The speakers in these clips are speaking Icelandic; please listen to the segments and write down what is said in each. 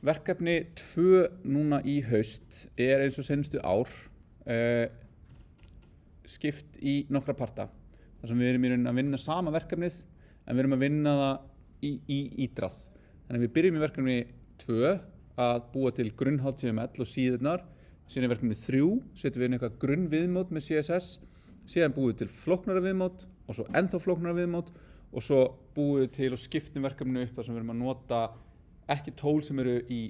verkefni 2 núna í haust eins og seinustu ár skipt í nokkra parta. Þar sem við erum í rauninni að vinna sama verkefnið en við erum að vinna það í ídrað. Þannig að við byrjum í verkefni 2 að búa til grunn HTML og síðurnar. Síðan í verkefni 3 setjum við inn eitthvað grunnviðmót með CSS. Síðan búum við til flóknara viðmót og svo ennþá flóknara viðmót og svo búum við til og skiptum verkefninu upp þar sem við erum að nota ekki tól sem eru í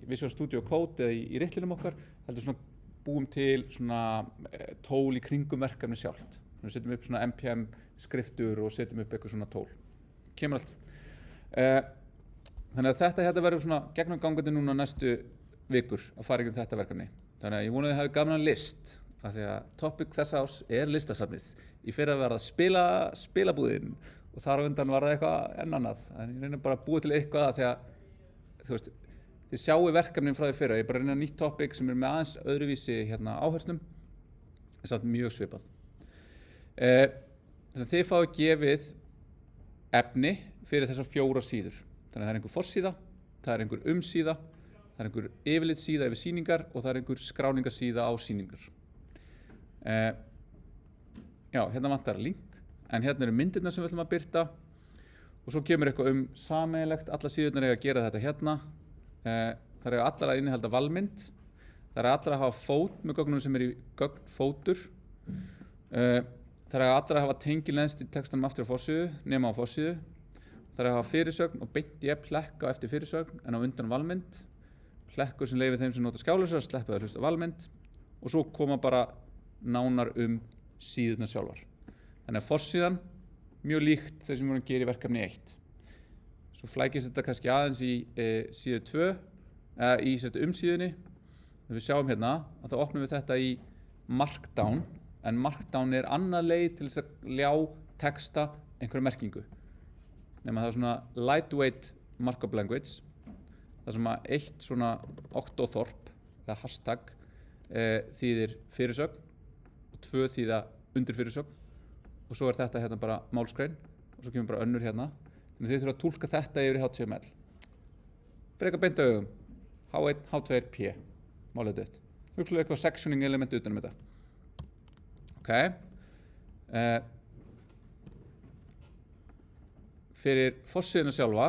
Visual Studio Code eða í ritlinum okkar, heldur svona búum til svona tól í kringum verkefni sjálft. Við setjum upp svona npm skriftur og setjum upp eitthvað svona tól. Kemur allt. Þannig að þetta verður svona gegnumgangandi núna næstu vikur að fara ykkur þetta verkefni. Þannig að ég vona að þið hafi gaman að list, af því að topic þessa ás listasafnið. Í fyrra var það spilabúðin og þar á undan var það eitthvað enn annað. En ég reynir bara að búa til eitthvað af því að þið sjáu verkefnin frá því fyrra. Ég bara reyna nýtt topic sem með aðeins öðruvísi áherslum. Það er samt mjög svipað. Þannig að þið fáið gefið efni fyrir þessar 4 síður. Þannig að það er einhver forsíða, það er einhver umsíða, það er einhver yfirlitssíða yfir sýningar og það er einhver skráningarsíða á sýningar. Já, hérna vantar link, en hérna eru myndirnar sem við ætlum að birta og svo kemur eitthvað sameiginlegt, alla síðurnar eiga að gera þetta hérna. Það eiga allar að innihalda valmynd, það eiga allar að hafa fót með gögnum sem í gögnfótur, það eiga allar að hafa tengilensd í textanum aftur á forsíðu, nema á forsíðu, það eiga að hafa fyrirsögn og beint hlekk á eftir fyrirsögn en á undan valmynd, hlekkur sem leyfir þeim sem nota skjálausar að sleppa að hlusta valmynd og svo koma bara nánar síðurnar sjálfar. Þannig að forsíðan mjög líkt þeir sem við vorum að gera í verkefni 1. Svo flækist þetta kannski aðeins í síðu 2, í umsíðunni. Þegar við sjáum hérna að þá opnum við þetta í Markdown, en Markdown er annað leið til þess að ljá texta einhverja merkingu. Nema það er svona lightweight markup language, þar sem að eitt svona októþorp eða hashtag þýðir fyrirsögn og 2 þýða undir fyrirsögn og svo er þetta hérna bara málsgrein og svo kemur bara önnur hérna. Þannig þið þurfa að túlka þetta yfir í HTML. Breyka beint augum. H1, H2, P. Málið dött. Hugsaðu eitthvað sectioning element utan þetta. Ok. Fyrir forsíðuna sjálfa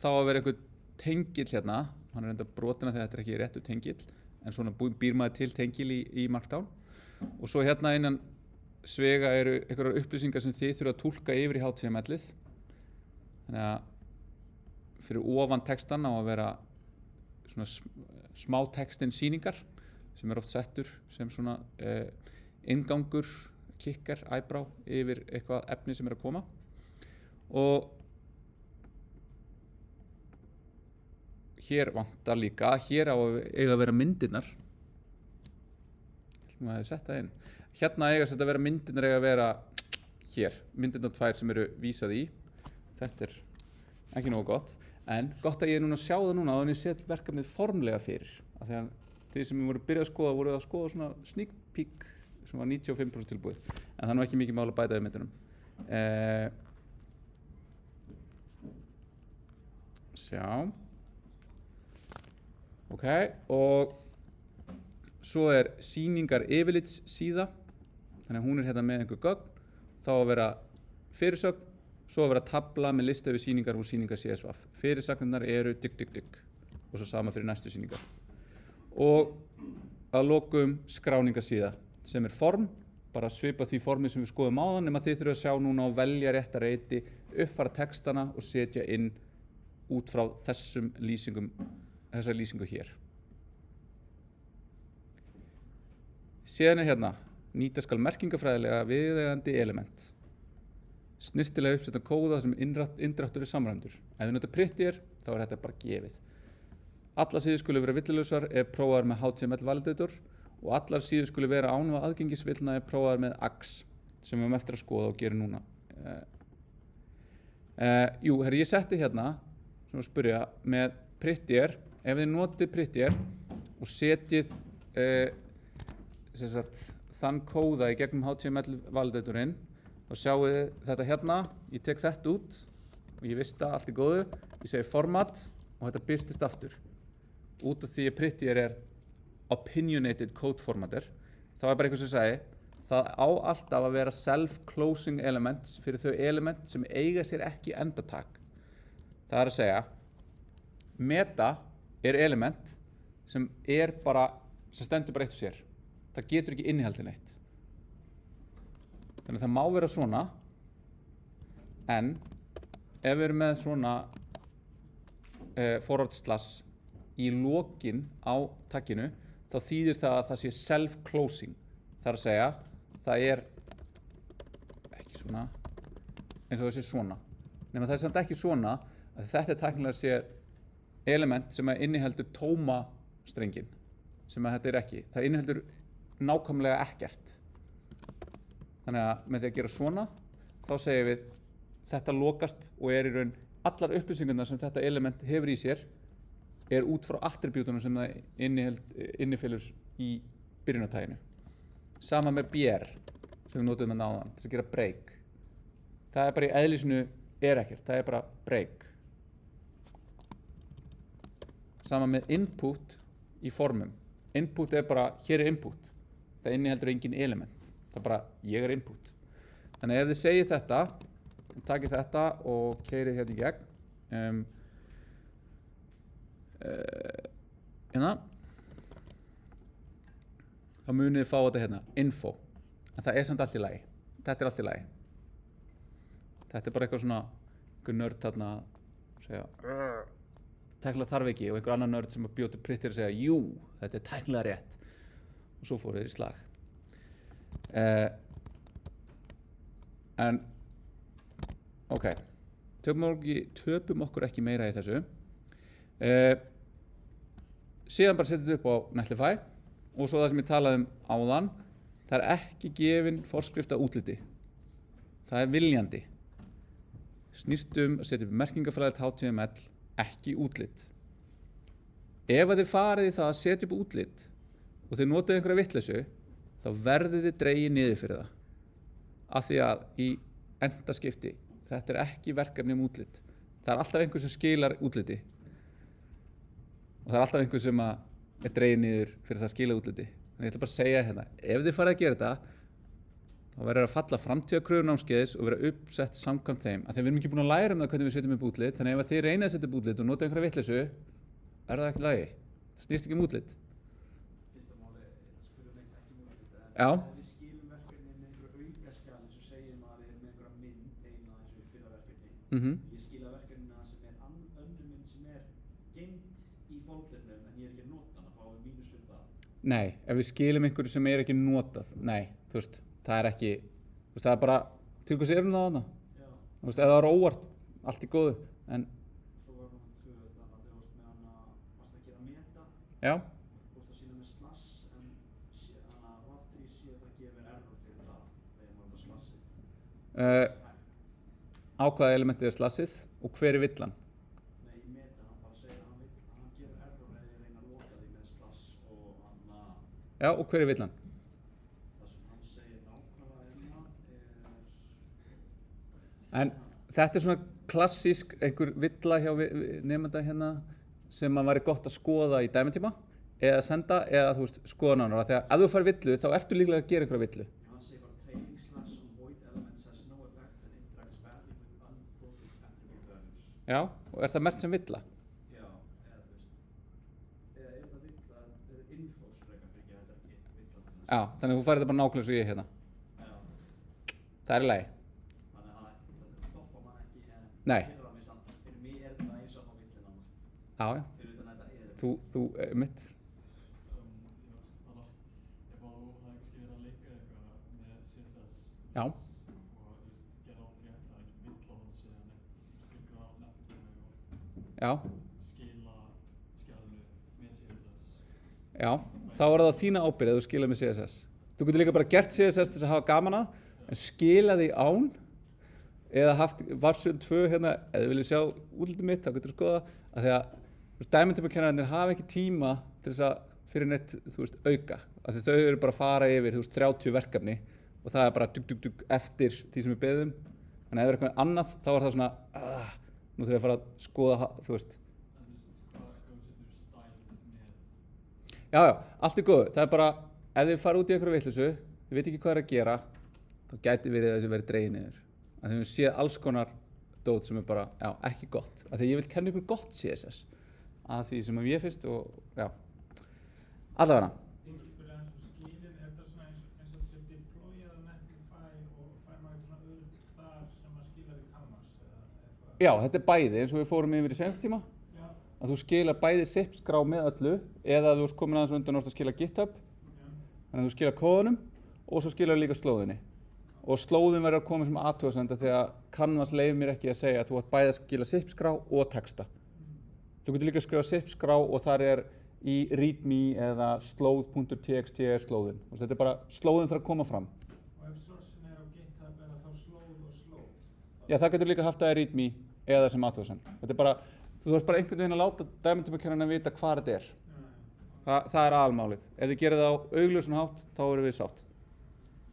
þá að vera einhver tengill hérna. Hann er enda brotina þegar þetta er ekki réttu tengill. En svona býr maður til tengil í Markdown. Og svo hérna innan svega eru einhverjar upplýsingar sem þið þurfa að túlka yfir í HTML-ið. Þannig að fyrir ofan textan á að vera svona smá textinn sýningar sem er oft settur sem svona inngangur, kicker, eyebrow yfir eitthvað efni sem er að koma. Og hér vantar líka, hér á að vera myndirnar. Maður hefði sett það inn. Hérna eiga að vera myndirnar eiga að vera hér. Myndirnar 2 sem eru vísað í. Þetta er ekki nógu gott. En gott að ég er núna að sjá það núna að ég set verkefnið formlega fyrir. Af því að þeir sem voru byrjað að skoða voru að skoða svona sneak peek sem var 95% tilbúið. En það er nú ekki mikið mál að bæta við myndunum. Sjá. Ok, og svo er sýningar yfirlits síða, þannig að hún er hérna með einhver gögn, þá að vera fyrirsögn, svo að vera tabla með lista yfir sýningar úr sýningar CSV. Fyrirsagnirnar eru og svo sama fyrir næstu sýningar. Og að lokum skráningarsíða sem er form, bara svipa því formi sem við skoðum áðan, nema þið þurfum að sjá núna og velja rétta reiti, uppfæra textana og setja inn út frá þessar lýsingu hér. Síðan er hérna, nýta skal merkingafræðilega viðeigandi element. Snyrtilega uppsetta kóða sem innráttur er samræmdur. Ef við nota Prettier, þá er þetta bara gefið. Allar síður skulu vera villuleysar ef prófaðar með HTML validator og allar síður skulu vera án aðgengisvillna ef prófaðar með AX, sem við höfum eftir að skoða og gera núna. Ég setti hérna, sem að spyrja, með Prettier. Ef þið notið Prettier og setjið þann kóða í gegnum HTML validatorinn, þá sjáu þið þetta hérna, ég tek þetta út og ég vista allt í góðu, ég segi format og þetta birtist aftur út af því að Prettier er opinionated code formatter, þá bara eitthvað sem sagði það á alltaf að vera self-closing elements fyrir þau element sem eiga sér ekki endatak. Það að segja meta er element sem stendur bara eitt og sér. Það getur ekki innihaldið neitt. Þannig að það má vera svona, en ef við erum með svona forward slash í lokin á tagginu, þá þýðir það að það sé self-closing. Það að segja, það er ekki svona, eins og það sé svona. Nema það er samt ekki svona, að þetta er tæknilega sé element sem inniheldur tóma strengin, sem að þetta er ekki. Það inniheldur nákvæmlega ekkert. Þannig að með því að gera svona, þá segjum við þetta lokast og er í raun allar upplýsingarnar sem þetta element hefur í sér er út frá attribútunum sem það innifellur í byrjunartaginu. Sama með BR sem við notum með áðan til að gera break. Það er bara í eðlisinu er ekkert, það er bara break. Sama með input í formum. Input er bara, hér er input. Það inniheldur engin element. Það er bara, ég er input. Þannig að ef þið segið þetta, takið þetta og keyrið hérna í gegn. Hérna. Þá munið þið fá þetta hérna, info. En það er samt allt í lagi. Þetta er allt í lagi. Þetta er bara eitthvað svona, einhver nörd þarna að segja, tæknilega þarf ekki, og einhver annar nörd sem bjóti Prettier að segja, jú, þetta er tæknilega rétt. Og svo fóru þeir í slag. En, ok, töpum okkur ekki meira í þessu. Síðan bara setja þetta upp á Netlify og svo það sem ég talaði áðan, það er ekki gefin forskrift að útliti. Það er viljandi. Snýst að setja upp merkingafræðilegt HTML, ekki útlit. Ef að þið farið í það að setja upp útlit og þið notið einhverja vitleysu, þá verðið þið dregið niður fyrir það. Af því að í endaskipti, þetta er ekki verkefni útlit. Það er alltaf einhver sem skilar útliti. Og það er alltaf einhver sem er dregið niður fyrir það að skila útliti. Þannig ég ætla bara að segja hérna, ef þið farið að gera þetta, þá verður að falla framtíðarkröfur námskeiðis og vera uppsett samkvæmt þeim. Af því við erum ekki búin að læra það hvernig við setjum upp útlit, þannig ef þið reynið að setja upp útlit og nota einhverja vitleysu, er það ekki lagi. Það snýst ekki útlit. Fyrsta máli, ég ætla að spyrja neitt ekki útlit. Já. Ef við skilum verkefni með einhverju aukaskjali, svo segjum að við erum með einhverja mynd eina eins og í fyrra verkefni. Ég skila verkefnina sem er önnur mynd sem er geymd í fóldernum en ég er ekki að nota hana, fáum við mínus fyrir það. Nei, ef við skilum einhverju sem er ekki notað, nei, þú veist, það er ekki, þú veist, það er bara, til hvers erum það þarna? Já. Þú veist, ef það er óvart, allt í góðu, en... Svo var númer 2 þannig að þið varst með hana, varst að gera meta. Já. Þú varst að sína með slash, en hana aftur í síðan það gefur error fyrir það, þegar maður nota slashið. Á hvaða elementið er slashið og hver er villan? Nei, í meta, hann bara segir að hann gefur error eða ég reyna að loka því með slash og hann Já, og hver er villan? það sem hann segir nákvæmlega En þetta er svona klassísk einhver villa hjá nemenda hérna sem að væri gott að skoða í dæmitíma eða senda eða þú veist skoða nánar af því að ef þú fær villu þá ertu líklega að gera einhverja villu. hann segir bara trailing slash on void elements has no effect and interacts badly with unprocessed attribute values. Já, og er það merkt sem villa? Já, eða þú veist eða ef það vill það er infos frekar ekki, þetta er ekki villa til Já, þannig að þú fær þetta bara nákvæmlega svo ég hérna. Já, Það er í lagi. þannig að þetta stoppar mann ekki en Nei. pirrar mig samt, fyrir mig er þetta eins og á villin nánast, Já, já. fyrir utan að þetta er Þú mitt. Ef þú hafði kannski verið að leika eitthvað með CSS Já. og gera allt rétt, það er ekki vill á hann segja neitt skilgra á nettum Já. skila skjalinu með CSS. Já, þá er það á þína ábyrgð að þú skila með CSS. Þú getur líka bara gert CSS til að hafa gaman að, en skila því án, eða haft Varsjón 2 hérna, eða þú viljið sjá útlitið mitt, þá getur þú skoða, að því að dæmitímakennararnir hafa ekki tíma til þess að fyrir neitt, þú veist, auka. Af því þau eru bara að fara yfir, þú veist, 30 verkefni og það er bara dugg eftir því sem við beðum. Þannig að ef það er eitthvað annað, þá er það svona, nú þurfum ég að fara að skoða, þú veist. En þú veist, Já, allt er góð. Það er bara, ef þið fara út í einhverju vitleysu, þið veit ekki hvað er að gera, þá gæti verið að þessu verið dregið niður. Að þið höfum séð alls konar dót sem er bara, já, ekki gott. Af því ég vil kenna ykkur gott CSS. Að því sem ég finnst og, já. Allavega. Ég spyrja eins og skilin, er þetta svona eins og sem deployað á Netlify og fær maður svona þar sem að skila við canvas eða eitthvað? Já, þetta er bæði eins og við fórum yfir í senast tíma. Já. Að þú skilar bæði zip-skrá með öllu eða þú ert komin aðeins undan og ert að skila GitHub. Þannig að þú skilar kóðunum og svo skilar líka slóðinni. Og slóðin verður að koma sem athugasemd því að Canvas leyfir mér ekki að segja að þú átt bæði að skila zip-skrá og texta. Þú getur líka að skrifa zip-skrá og þar er í readme eða slóð.txt er slóðin. Þetta er bara, slóðin þarf að koma fram. Og ef sourcein er á GitHub er það þá slóð og slóð? Já, það getur líka haft það í readme eða sem athugasemd. Þetta er bara, þú þarfst bara einhvern veginn að láta dæmendumkennarinn að vita hvað þetta er. Það er aðalmálið. Ef þið gerir það á augljósan hátt, þá erum við sátt.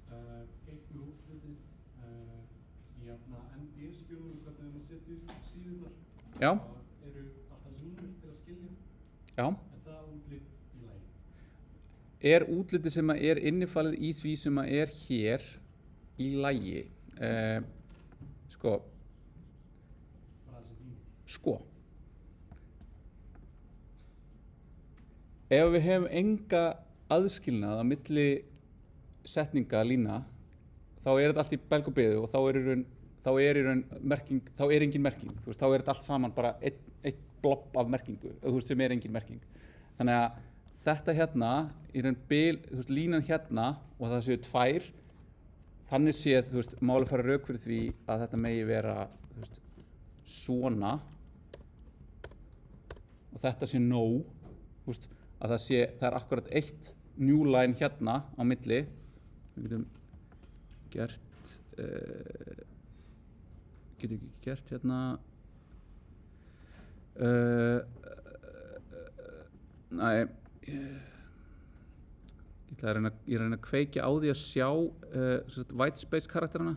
Eitt með útflutið, í NDS-skjólum, hvernig við setjum síðunar. Já. Það eru alltaf línur til að skilja. Já. Er það útlit í lagi? Er útlitið sem er innifalið í því sem er hér í lagi? Sko. Bara þessi línur. Sko. Ef við hefum enga aðskilnað á milli setninga lína, þá er þetta allt í belg og biðu og þá er engin merking. Þú veist, þá er þetta allt saman bara eitt blob af merkingu, þú veist, sem er engin merking. Þannig að þetta hérna, í raun bil, þú veist, línan hérna og það séu tvær, þannig séð, þú veist, máli fara rök fyrir því að þetta megi vera, þú veist, svona og þetta sé nóg, þú veist, að það er akkurat eitt new line hérna á milli. Við getum gert, getum ekki gert hérna, ég er að reyna að kveikja á því að sjá white space karakterina.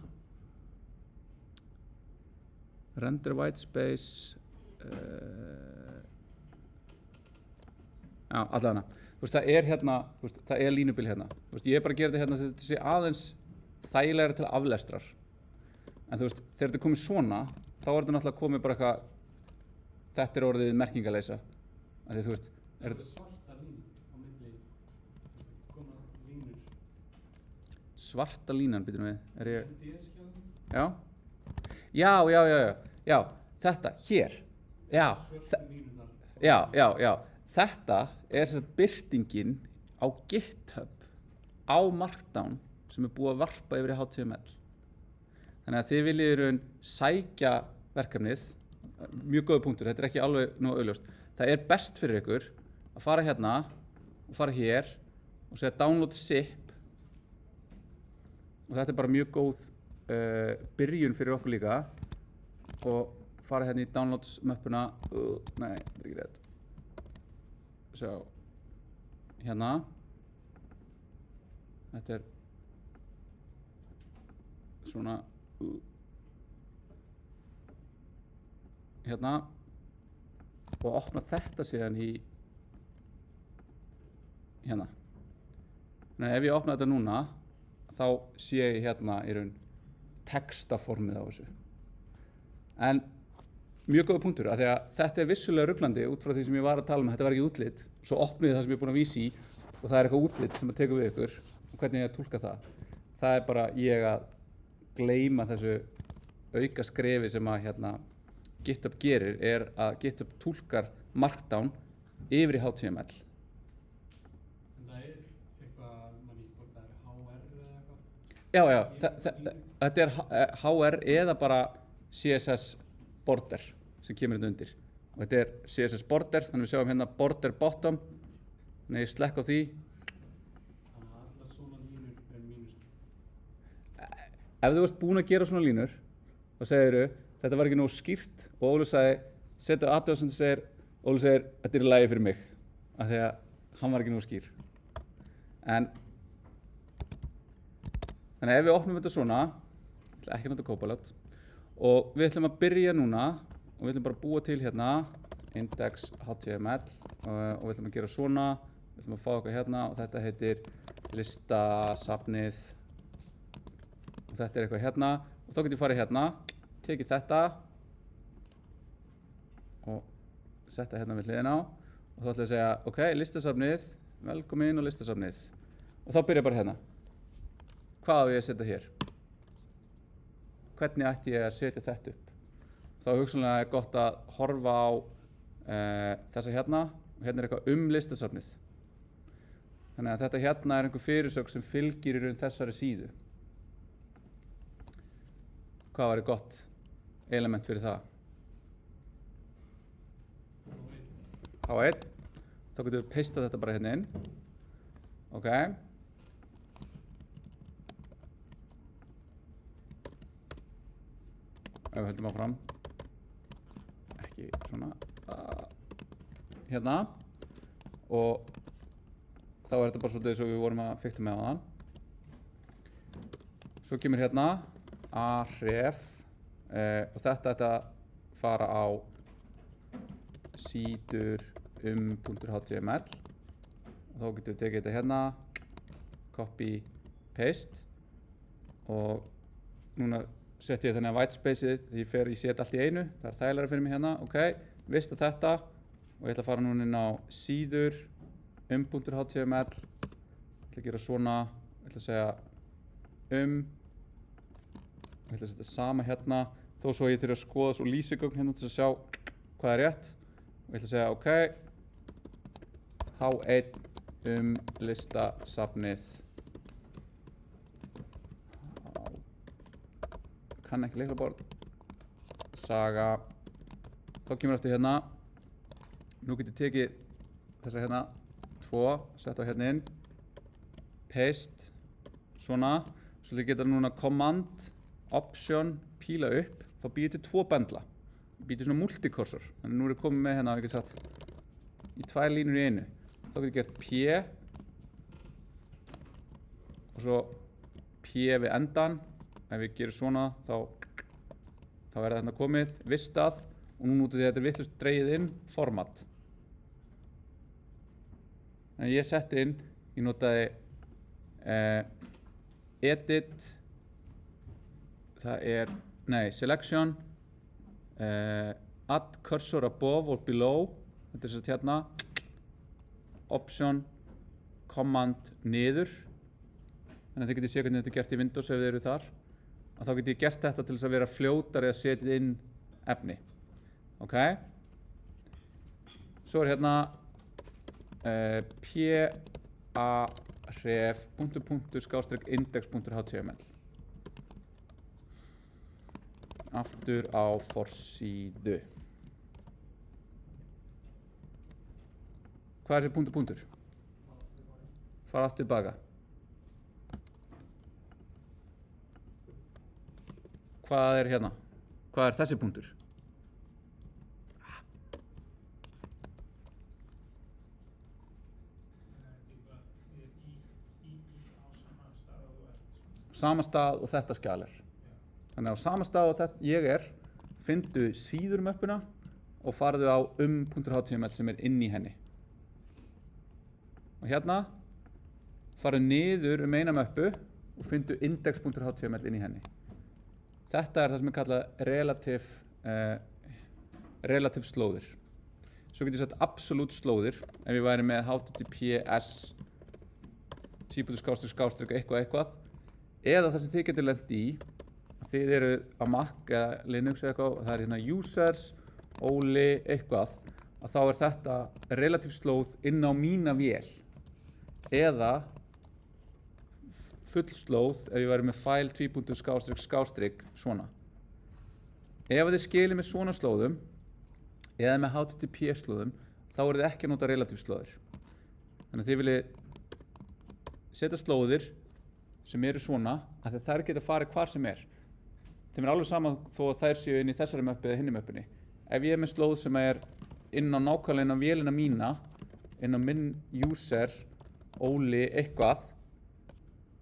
Render white space, já, allavega. Þú veist, það er hérna, þú veist, það er línubil hérna. Þú veist, ég er bara að gera þetta hérna þetta sé aðeins þægilegra til aflestrar. En þú veist, þegar þetta er komið svona, þá er þetta náttúrulega komið bara eitthvað, þetta er orðið merkingaleysa. Því þú veist, Er þetta svarta línu á milli, koma línur? Svarta línan, býtum við, er ég, NDS-skjólum? já, já, þetta, hér, já, Svörtu línunar? já, þetta er sem sagt birtingin á GitHub á Markdown sem er búið að varpa yfir í HTML. Þannig að þið viljið í raun sækja verkefnið, mjög góður punktur, þetta er ekki alveg nóg augljóst. Það er best fyrir ykkur að fara hérna og fara hér og segja download zip og þetta er bara mjög góð byrjun fyrir okkur líka og fara hérna í downloads möppuna, nei, þetta er ekki rétt. Sjá, hérna, þetta er svona, hérna og opna þetta síðan í hérna. Þannig að ef ég opna þetta núna, þá sé ég hérna í raun textaformið á þessu. En mjög góða punktur, af því að þetta er vissulega ruglandi út frá því sem ég var að tala um, þetta var ekki útlit, svo opnið það sem ég er búinn að vísa í og það er eitthvað útlit sem að teka við ykkur og hvernig ég að túlka það. Það er bara ég að gleyma þessu auka skrefi sem að hérna, GitHub gerir, er að GitHub túlkar Markdown yfir í HTML. En það er eitthvað, mann ekki hvort það er HR eða eitthvað? Já, þetta er HR eða bara CSS border sem kemur hérna undir. Og þetta er CSS border, þannig við sjáum hérna border bottom, þannig ég slekk á því. Þannig að allar svona línur er mínust. Ef þú ert búinn að gera svona línur, þá segirðu, þetta var ekki nógu skýrt og Óli sagði, setu athugasemd og segir, Óli segir, þetta er í lagi fyrir mig, af því að hann var ekki nógu skýr. Þannig að ef við opnum þetta svona, ég ætla ekki að nota Copilot, og við ætlum að byrja núna og við ætlum bara að búa til hérna index.html og við ætlum að gera svona við ætlum að fá eitthvað hérna og þetta heitir listasafnið og þetta er eitthvað hérna og þá getum við farið hérna, tekið þetta og setta hérna við hliðina á og þá ætlum við að segja ok, listasafnið, velkomin inn á listasafnið og þá byrja bara hérna. Hvað á ég að setja hér? Hvernig ætti ég að setja þetta upp? Þá hugsanlega er gott að horfa á þessa hérna og hérna er eitthvað listasafnið. Þannig að þetta hérna er einhver fyrirsögn sem fylgir í raun þessari síðu. Hvað væri gott element fyrir það? H1. Þá getum við pastað þetta bara hérna inn. Ok. Ef við höldum áfram. Ekki svona. Hérna. Og þá er þetta bara svolítið eins og við vorum að fikta með áðan. Svo kemur hérna href og þetta ætti að fara á síður .html og þá getum við tekið þetta hérna copy, paste og núna sett ég þannig að whitespaceið því ég set allt í einu, það er þægilega fyrir mig hérna, ok, vista þetta og ég ætla að fara núna inn á síður .html, ég ætla að gera svona, ég ætla að segja ég ætla að setja sama hérna, þó svo ég þurfi að skoða svo lýsigögn hérna til að sjá hvað er rétt og ég ætla að segja ok, H1 listasafnið kann ekki lyklaborð saga þá kemur aftur hérna nú get ég tekið þessa hérna 2, setta hérna inn paste svona svo ég geta núna command option píla upp þá býr til 2 bendla býr til svona multikursor þannig nú er ég komið með hérna og ég get satt í 2 línur í einu þá get ég gert P og svo P við endan ef ég gerir svona þá er það hérna komið vistað og nú notu því að þetta er vitlaust dregið inn format en ég setti inn ég notaði edit það er selection add cursor above or below þetta er svo hérna option command niður þannig að þið getið séð hvernig þetta er gert í Windows ef þið eru þar og þá get ég gert þetta til þess að vera fljótari að setja inn efni ok svo er hérna p-a-ref _index.html aftur á forsíðu hvað er þessi punktur? Fara aftur tilbaka hvað er hérna? Hvað er þessi punktur? Sama stað og þetta skjal er. Þannig að á sama stað og ég er, fyndu síður möppuna og farðu á .html sem er inn í henni. Og hérna farðu niður eina möppu og fyndu index.html inn í henni. Þetta er það sem er kallað relative slóðir. Svo getur ég sett absolutt slóðir ef ég væri með https eitthvað eða það sem þið getur lent í þið eru á Mac eða Linux eitthvað og það er hérna users, Óli, eitthvað að þá er þetta relative slóð inn á mína vél eða full slóð ef ég væri með file __, svona. Ef þið skilir með svona slóðum eða með HTTP slóðum þá eru þið ekki að nota relative slóðir. Þannig að þið viljið setja slóðir sem eru svona að þær geta farið hvar sem er. Þeim er alveg sama þó að þær séu inn í þessari möppu eða hinni möppunni. Ef ég er með slóð sem er inn á nákvæmlega inn á vélina mína, inn á minn user, Óli, eitthvað,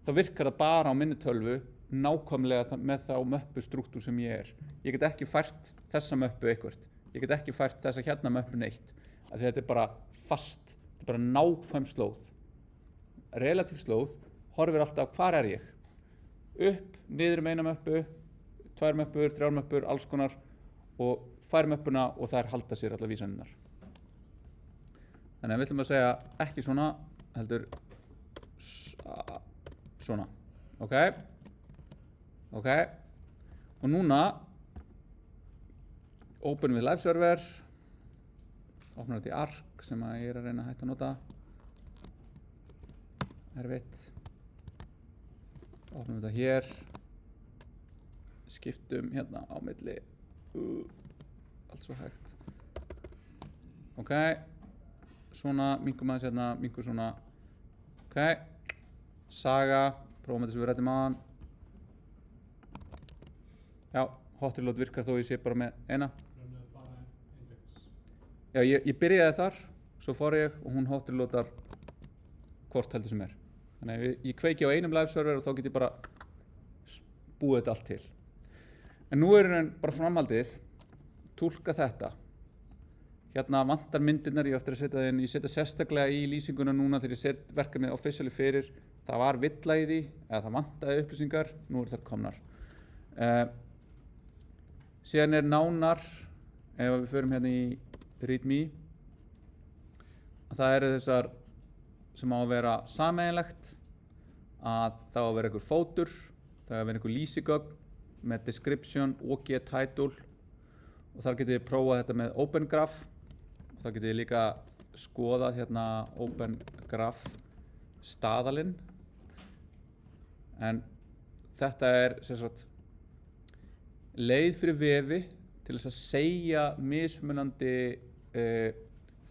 þá virkar það bara á minni tölvu nákvæmlega með þá möppustruktúr sem ég er. Ég get ekki fært þessa möppu eitthvað. Ég get ekki fært þessa hérna möppu neitt. Af því þetta er bara fast, þetta er bara nákvæm slóð, relatív slóð, horfir alltaf hvar er ég, upp, niður eina möppu, 2 möppur, 3 möppur, alls konar og fær möppuna og þær halda sér allar vísanirnar. Þannig að við ætlum að segja ekki svona, heldur svona, ok? Og núna open við live server, opnar þetta í ark sem að ég er að reyna að hætta að nota, erfitt, opnum þetta hér, skiptum hérna á milli, allt svo hægt, ok, svona, minkum aðeins hérna, minkum svona, ok, saga, prófum þetta sem við rættum aðan, já, hot reload virkar þó ég sé bara með eina, Raunnið bara index. já, ég byrjaði þar, svo fór ég og hún hot reloadar hvort heldur sem er, þannig að ég kveiki á einum live server og þá get ég bara búið þetta allt til. En nú er hann bara framhaldið, túlka þetta. Hérna vantar myndirnar, ég á eftir að setja það inn, ég setja sérstaklega í lýsinguna núna þegar ég set verkefnið officially fyrir. Það var villa í því, eða það vantaði upplýsingar, nú eru þær komnar. Síðan er nánar, ef við förum hérna í readme, að það eru þessar sem á að vera sameiginlegt, að það á að vera einhver fótur, það á að vera einhver lýsigögn, með description og get-title og þar getið þið prófað þetta með OpenGraph og þar getið þið líka skoðað hérna OpenGraph staðalinn en þetta er sem sagt leið fyrir vefi til þess að segja mismunandi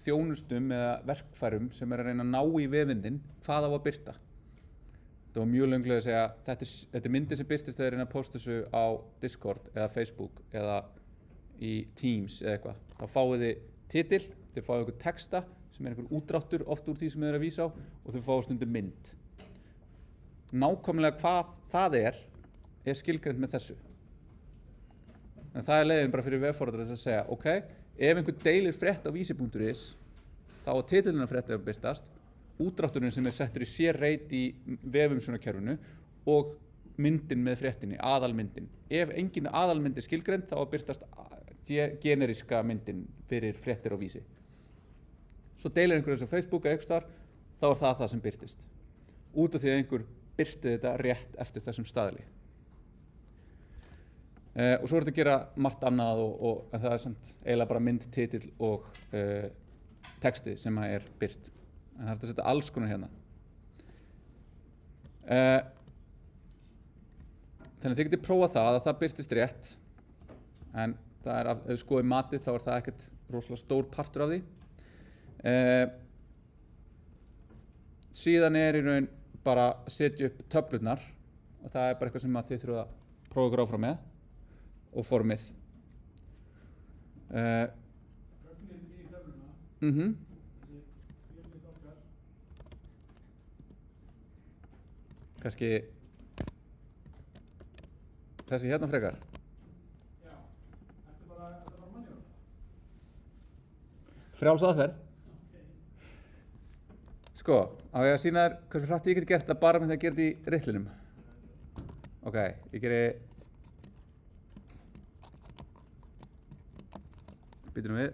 þjónustum eða verkfærum sem er að reyna að ná í vefindin hvað á að birta. Það var mjög lönglega að segja þetta er myndir sem birtist þegar reyna að posta þessu á Discord eða Facebook eða í Teams eða eitthvað. Þá fáið þið titil, þið fáið einhver texta sem er einhver útdráttur oft úr því sem þið eru að vísa á og þið fáið stundum mynd. Nákvæmlega hvað það er skilgreint með þessu. En það er leiðin bara fyrir vefforræðar að segja ok, ef einhver deilir frétt á vísi.is þá á titilina fréttið að birtast útdrátturinn sem er settur í sér reit í vefumsjónarkerfinu og myndin með fréttinni, aðalmyndin. Ef engin aðalmynd er skilgreind þá að birtast generiska myndin fyrir fréttir á vísi. Svo deilir einhver þessu á Facebook eða eitthvað þá er það sem birtist. Út af því að einhver birti þetta rétt eftir þessum staðli. Og svo er þetta að gera margt annað en það er samt eiginlega bara mynd, titill og texti sem er birt. En það er að setja alls konar hérna. Þannig að þið getið prófað það að það birtist rétt en það er, ef þið skoðið matið þá er það ekkert rosalega stór partur af því. Síðan er í raun bara að setja upp töflurnar og það er bara eitthvað sem að þið þurfa að prófa ykkur áfram með og formið. Gögnin í töfluna. Kannski þessi hérna frekar. Já, þetta er bara manuál. Frjáls aðferð. Okay. Sko, á ég að sýna þér hversu hratt ég geti gert það bara með því að gera þetta í rittlinum. Ok, ég geri býtum við,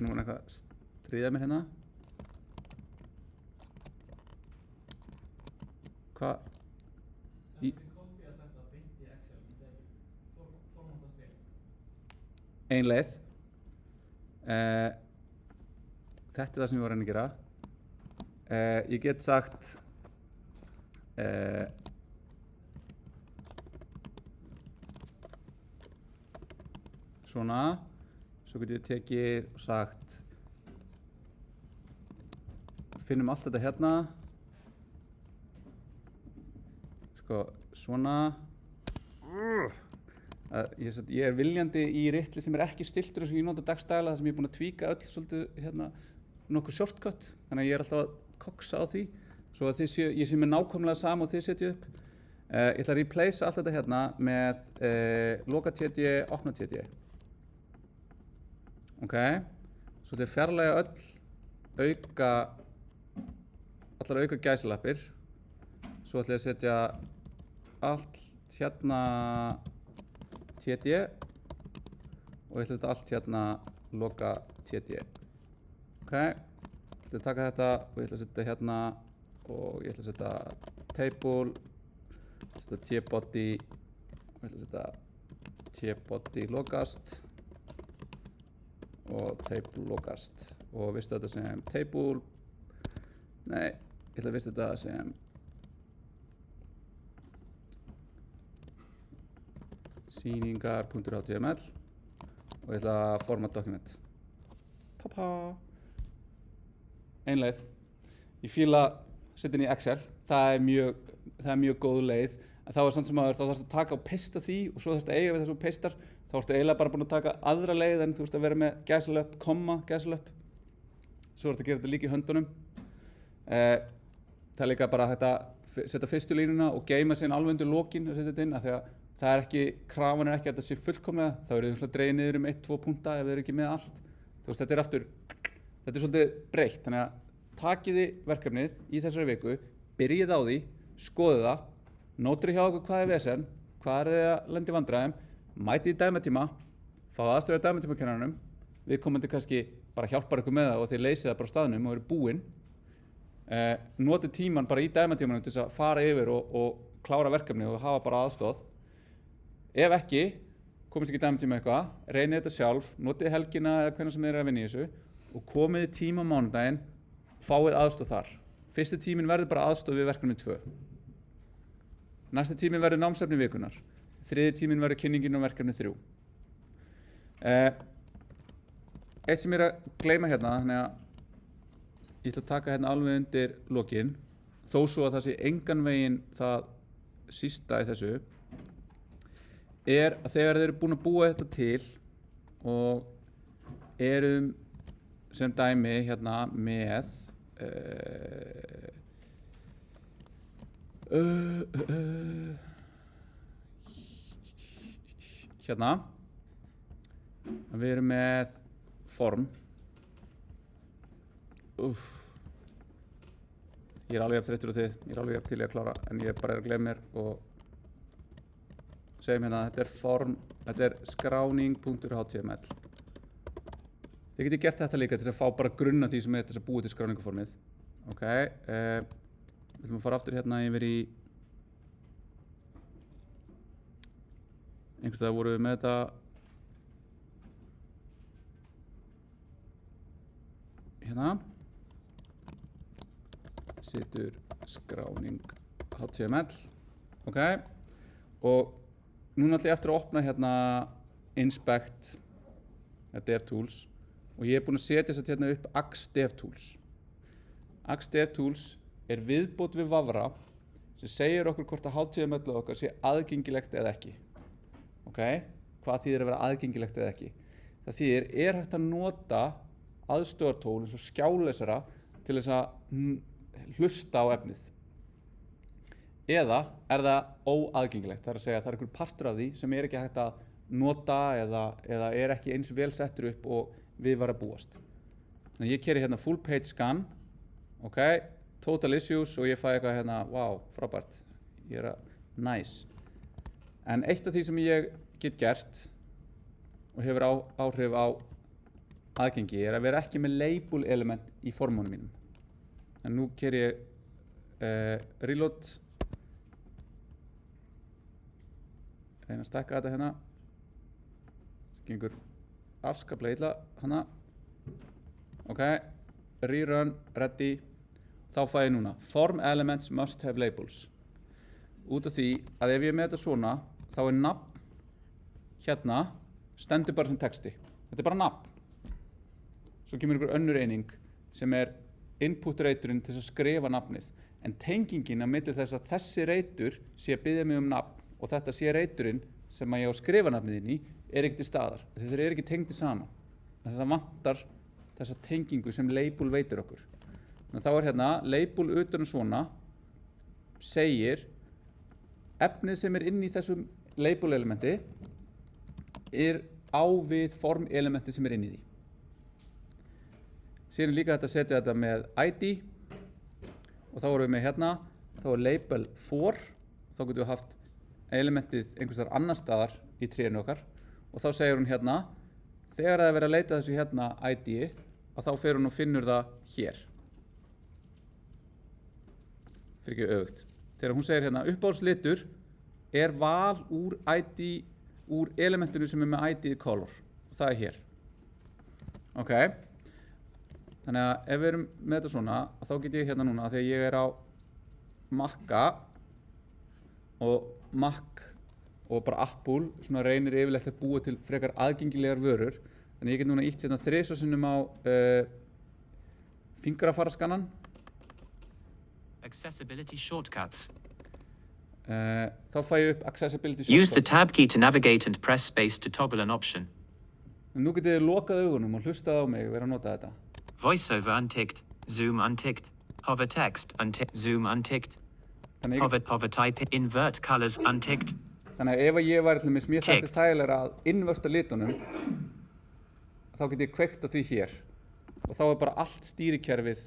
nú er eitthvað stríða mér hérna. Hvað? Ein leið. Þetta er það sem ég var að reyna að gera. Ég get sagt svona, svo get ég tekið og sagt finnum allt þetta hérna sko, svona ég er viljandi í ritli sem er ekki stiltur eins og ég nota dagstæla þar sem ég er búinn að tvíka öll svolítið hérna nokkuð shortcut þannig að ég er alltaf að koksa á því svo að ég sé með nákvæmlega sama og þið setja upp ég ætla að replace allt þetta hérna með loka TD, opna TD ok, svo þetta er fjarlæga öll auka ætlar að auka gæsalappir. Svo ætla ég að setja allt hérna TD og ég ætla að setja allt hérna loka TD. Ok, ég ætla að taka þetta og ég ætla að setja hérna og ég ætla að setja table, setja tbody og ég ætla að setja tbody logast og table logast og vistu þetta sem table, nei, ég ætla að vistu þetta sem sýningar.html og ég ætla að format document. Ein leið. Ég fíla setja inn í Excel, það er mjög góð leið, en þá er samt sem áður, þá þarfst að taka og pesta því og svo þarfst að eiga við þessum pestar, þá ertu eiginlega bara búin að taka aðra leið en þú veist að vera með gæsalöpp, komma, gæsalöpp. Svo ertu að gera þetta líka í höndunum. Það er líka bara hægt að setja fyrstu línuna og geyma síðan alveg undir lokin og setja þetta inn, af því að það er ekki, krafan er ekki að þetta sé fullkomlega, þá eru þau dregið niður 1-2 punkta ef þau eru ekki með allt. Þú veist, þetta er svolítið breytt, þannig að takiði verkefnið í þessari viku, byrjið á því, skoðið það, nótrið hjá okkur hvað er vesen, hvað er þið að lenda í vandræðum, mætið í dæmatíma, fáið aðstöðu dæmatímakennarunum, viðkomandi kannski bara hjálpar ykkur með það og þið leysið það bara á staðnum og eru búin. Notið tíman bara í dæmatímanum til þess að fara yfir og klára verkefnið og hafa bara aðstoð. Ef ekki, komist ekki dæmatíma eitthvað, reynið þetta sjálf, notið helgina eða hvernig sem þið eru að vinna í þessu og komið í tíma á mánudaginn, fáið aðstoð þar. Fyrsti tíminn verður bara aðstoð við verkefni 2. Næsti tíminn verður námsefni vikunar. Þriði tíminn verður kynningin á verkefni 3. Eitt sem ég er að gleyma hérna, þannig að ég ætla að taka hérna alveg undir lokin, þó svo að það sé engan veginn það sísta í þessu, er að þegar þeir eru búin að búa þetta til og erum sem dæmi hérna með hérna við erum með form. Ég er alveg jafn þreyttur á þið, ég er alveg jafn til í að klára, en ég bara er að gleyma mér og segjum hérna, þetta er form, þetta er skráning.html. Þið getið gert þetta líka til þess að fá bara grunn af því sem er til þess að búa til skráningaformið. Ok, við ætlum að fara aftur hérna yfir í einhvers veginn vorum við með þetta hérna setur skráning HTML. Ok, og núna ætla ég eftir að opna hérna inspect DevTools og ég er búinn að setja þess að hérna upp Axe DevTools. Axe DevTools er viðbót við Vavra sem segir okkur hvort að HTML okkar sé aðgengilegt eða ekki. Ok, hvað þýðir að vera aðgengilegt eða ekki? Það þýðir, er hægt að nota aðstoðartól eins og skjálesara til þess að hlusta á efnið? Eða er það óaðgengilegt? Það er að segja að það er einhver partur af því sem er ekki hægt að nota eða er ekki eins vel settur upp og við var að búast. Þannig að ég keyri hérna full page scan, ok, total issues og ég fæ eitthvað hérna, wow, frábært, ég er að, nice. En eitt af því sem ég get gert og hefur áhrif á aðgengi er að vera ekki með label element í formunum mínum. En nú keyri ég reload, reyna að stekka þetta hérna, það gengur afskaplega illa hana. Ok, rerun, ready, þá fæ ég núna form elements must have labels. Út af því að ef ég er með þetta svona, þá er nafn hérna stendur bara sem texti. Þetta er bara nafn. Svo kemur ykkur önnur eining sem er input reiturinn til þess að skrifa nafnið. En tengingin að milli þess að þessi reitur sé að biðja mig um nafn og þetta sé reiturinn sem að ég á að skrifa nafnið inn í er ekki til staðar. Þeir eru ekki tengdir saman. Það vantar þessa tengingu sem label veitir okkur. Þannig að þá er hérna label utan svona segir efnið sem er inn í þessum label elementi er á við form elementi sem er inn í því. Síðan er líka hægt að setja þetta með ID og og þá erum við með hérna, þá label 4, þá getum við haft elementið einhvers þar annar staðar í trénu okkar og þá segir hún hérna, þegar það er verið að leita þessu hérna ID, að þá fer hún og finnur það hér. Fyrir ekki öfugt. Þegar hún segir hérna, uppáhaldslitur er val úr ID, úr elementinu sem er með ID color og það er hér. Ok, þannig að ef við erum með þetta svona, þá get ég hérna núna, þegar ég er á Macca og Mac og bara Apple, svona reynir yfirleitt að búa til frekar aðgengilegar vörur, þannig ég get núna ítt hérna 3 sinnum á fingrafararskannan. Accessibility shortcuts. Þá fæ ég upp accessibility shortcuts. Use the tab key to navigate and press space to toggle an option. Nú getið þið lokað augunum og hlustað á mig vera að nota þetta. Voiceover unticked. Zoom unticked. Hover text unticked. Zoom unticked. Hover type. Invert colors unticked. Þannig að ef ég væri til mér mér þætti þægilega að inverta litunum, þá get ég kveikt á því hér. Og þá er bara allt stýrikerfið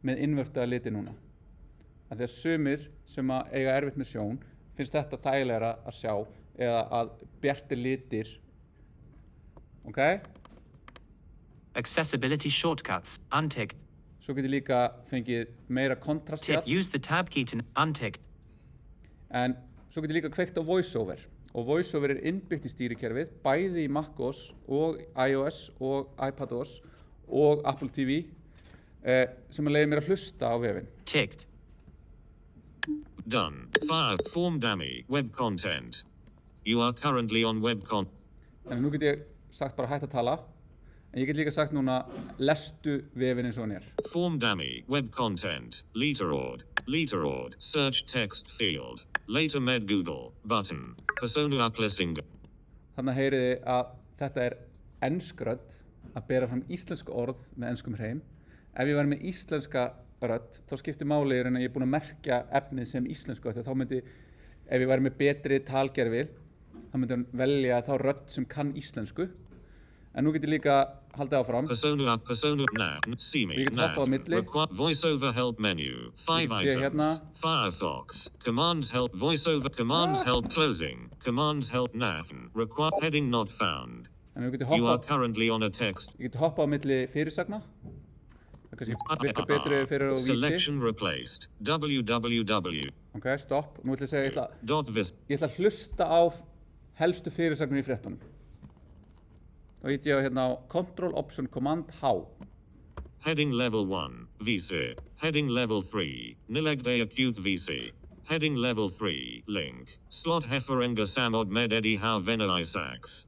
með invertaða liti núna. Af því að sumir sem að eiga erfitt með sjón finnst þetta þægilega að sjá eða að bjartir litir. Ok? Accessibility shortcuts unticked. Svo get ég líka fengið meira kontrast í allt. Use the tab key to unticked. En svo get ég líka kveikt á voiceover. Og voiceover er innbyggt í stýrikerfið, bæði í macOS og iOS og iPadOS og Apple TV, sem að leiði mér að hlusta á vefinn. Ticked. Done. Fire form dummy. Web content. You are currently on web content. Þannig nú get ég sagt bara hætt að tala, en ég get líka sagt núna lestu vefinn eins og hann er. Form dummy. Web content. Letterord. Letterord. Search text field. Later med Google. Button. Persona uplessing. Þannig heyriði að þetta er ensk rödd að bera fram íslensku orð með enskum hreim. Ef ég væri með íslenska rödd, þá skiptir máli en að ég er búinn að merkja efnið sem íslensku, þá myndi, ef ég væri með betri talgervi, þá myndi hann velja þá rödd sem kann íslensku. En nú get ég líka haldið áfram. Persona, see me, ég get hoppað á milli. Voiceover help menu, 5 items. Hérna. Firefox, commands help, voiceover, commands help closing, commands help require heading not found. You are currently on a text. Ég get hoppað á milli fyrirsagna. Það kannski virkar betri fyrir á vísi. Selection replaced. www. Ok, stopp. Nú ætla ég að segja, ég ætla að hlusta á helstu fyrirsagnir í fréttunum. Þá íti ég á hérna á Control Option Command H. Heading level 1, VC. Heading level 3, Nilegde acute VC. Heading level 3, link. Slot Heferenga Samod Med Eddie How Venai Sax.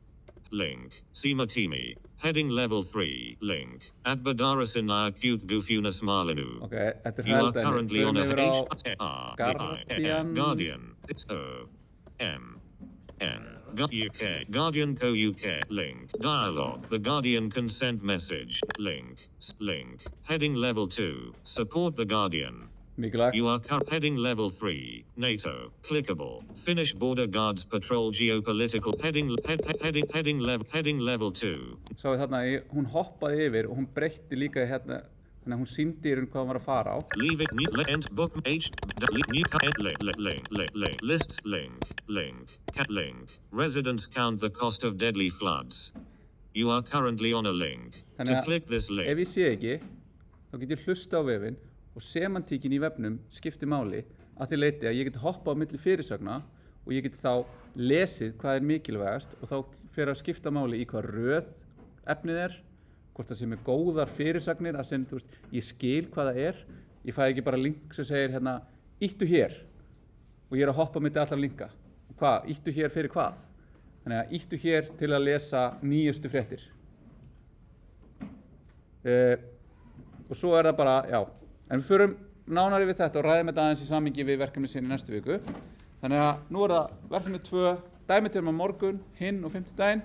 Link. Simatimi. Heading level 3, link. At Badarasina acute Gufunas Marlinu. Ok, þetta er You are held currently on a Guardian. Guardian. UK. Guardian Co UK. Link. Dialogue. The Guardian consent message. Link. Link. Heading level 2. Support the Guardian. Mikilvægt. You are heading level 3. NATO. Clickable. Finnish border guards patrol geopolitical heading level 2. Svo þarna, hún hoppaði yfir og hún breytti líka í hérna, þannig að hún sýndi í raun hvað hún var að fara á. Leave it new end book h lists link residents count the cost of deadly floods. You are currently on a link. To click this link. Ef ég sé ekki, þá get ég hlusta á vefinn og semantíkin í vefnum skiptir máli að því leyti að ég get hoppað á milli fyrirsagna og ég get þá lesið hvað er mikilvægast og þá fer að skipta máli í hvað röð efnið er, hvort það sé með góðar fyrirsagnir, að sem, þú veist, ég skil hvað það er, ég fæ ekki bara link sem segir hérna, íttu hér og ég er að hoppa á milli allar linka. Hvað? Íttu hér fyrir hvað? Þannig að íttu hér til að lesa nýjustu fréttir. Og svo er það bara, já. En við förum nánar yfir þetta og ræðum þetta aðeins í samhengi við verkefni sinni næstu viku. Þannig að nú er það verkefni 2, dæmitöfum á morgun, hinn og 5. daginn.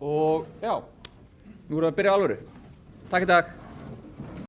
Og já, nú er það að byrja alvöru. Takk í dag.